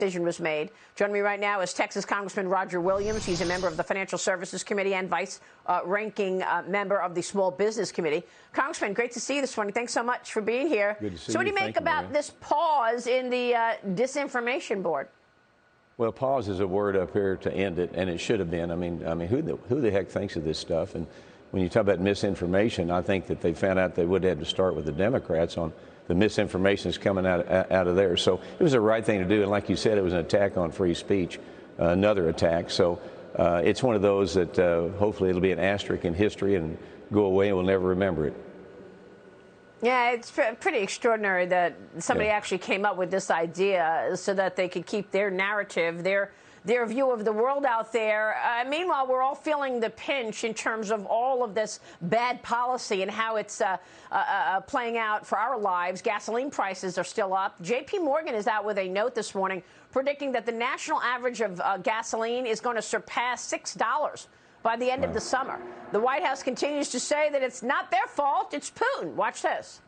decision was made. Joining me right now is Texas Congressman Roger Williams. He's a member of the Financial Services Committee and vice-ranking member of the Small Business Committee. Congressman, great to see you this morning. Thanks so much for being here. Good to see you. So what do you make about this pause in the Disinformation Board? Well, pause is a word up here to end it, and it should have been. I mean, who the heck thinks of this stuff? And when you talk about misinformation, I think that they found out they would have to start with the Democrats on the misinformation that's coming out of there. So it was the right thing to do. And like you said, it was an attack on free speech, another attack. So it's one of those that hopefully it'll be an asterisk in history and go away and we'll never remember it. Yeah, it's pretty extraordinary that somebody actually came up with this idea so that they could keep their narrative, their view of the world out there. Meanwhile, we're all feeling the pinch in terms of all of this bad policy and how it's playing out for our lives. Gasoline prices are still up. J.P. Morgan is out with a note this morning predicting that the national average of gasoline is going to surpass $6 by the end of the summer. The White House continues to say that it's not their fault, it's Putin. Watch this.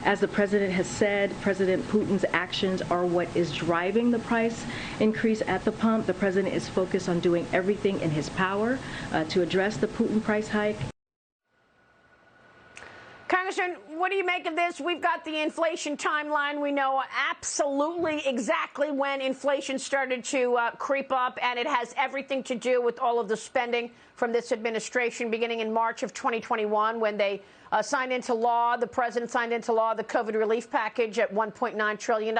As the president has said, President Putin's actions are what is driving the price increase at the pump. The president is focused on doing everything in his power to address the Putin price hike. Congressman, what do you make of this? We've got the inflation timeline. We know absolutely exactly when inflation started to creep up, and it has everything to do with all of the spending from this administration beginning in March of 2021 when they signed into law, the president signed into law, the COVID relief package at $1.9 trillion.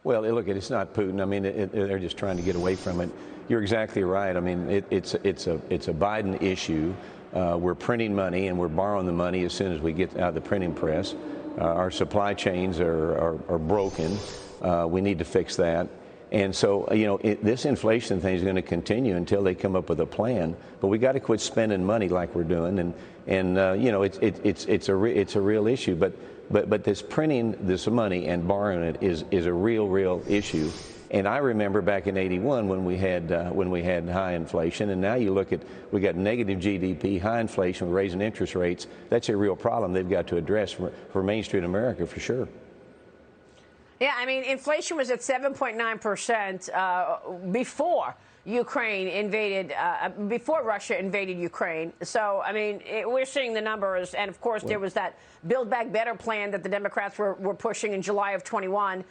Well, look, it's not Putin. I mean, they're just trying to get away from it. You're exactly right. I mean, it's a Biden issue. We're printing money and we're borrowing the money as soon as we get out of the printing press. Our supply chains are broken. We need to fix that. And so, you know, this inflation thing is going to continue until they come up with a plan. But we got to quit spending money like we're doing. And you know, it's a real issue. But this printing this money and borrowing it is a real issue. And I remember back in '81 when we had high inflation, and now you look at we got negative GDP, high inflation, we're raising interest rates. That's a real problem they've got to address for Main Street America for sure. Yeah, I mean, inflation was at 7.9% before Ukraine invaded, before Russia invaded Ukraine. So, I mean, we're seeing the numbers. And, of course, there was that Build Back Better plan that the Democrats were pushing in July of 21,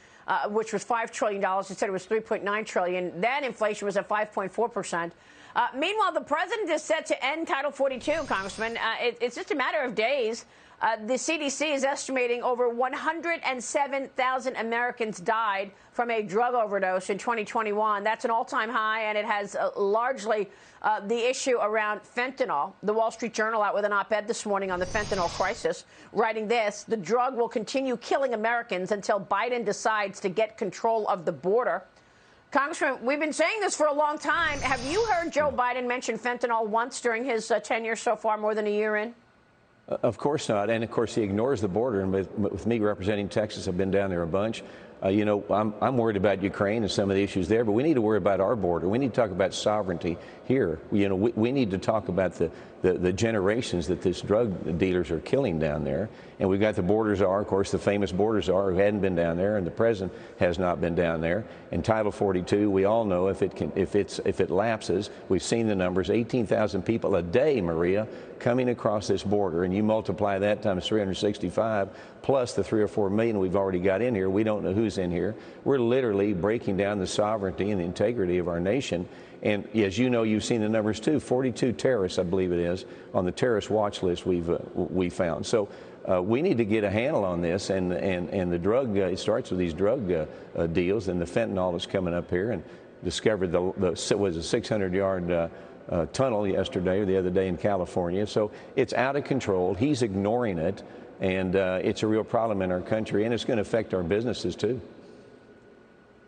which was $5 trillion. Instead, it was $3.9 trillion. Then inflation was at 5.4%. Meanwhile, the president is set to end Title 42, Congressman. It's just a matter of days. The CDC is estimating over 107,000 Americans died from a drug overdose in 2021. That's an all-time high, and it has largely the issue around fentanyl. The Wall Street Journal out with an op-ed this morning on the fentanyl crisis, writing this: the drug will continue killing Americans until Biden decides to get control of the border. Congressman, we've been saying this for a long time. Have you heard Joe Biden mention fentanyl once during his tenure so far, more than a year in? Of course not. And of course he ignores the border. And with me representing Texas, I've been down there a bunch. You know, I'm worried about Ukraine and some of the issues there, but we need to worry about our border. We need to talk about sovereignty here. You know, we need to talk about the generations that these drug dealers are killing down there. And we've got the border czar, of course, the famous border czar who hadn't been down there, and the president has not been down there. And Title 42, we all know if it lapses, we've seen the numbers, 18,000 people a day, Maria, coming across this border, and you multiply that times 365 plus the 3 or 4 million we've already got in here. We don't know who's in here. We're literally breaking down the sovereignty and the integrity of our nation. And as you know, you've seen the numbers too. 42 terrorists, I believe it is, on the terrorist watch list we found. So we need to get a handle on this. And the drug, it starts with these drug deals, and the fentanyl is coming up here, and discovered was a 600-yard tunnel yesterday or the other day in California. So it's out of control. He's ignoring it, and it's a real problem in our country, and it's going to affect our businesses too.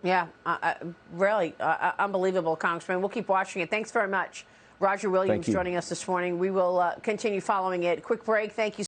Yeah, really unbelievable, Congressman. We'll keep watching it. Thanks very much. Roger Williams joining us this morning. We will continue following it. Quick break. Thank you.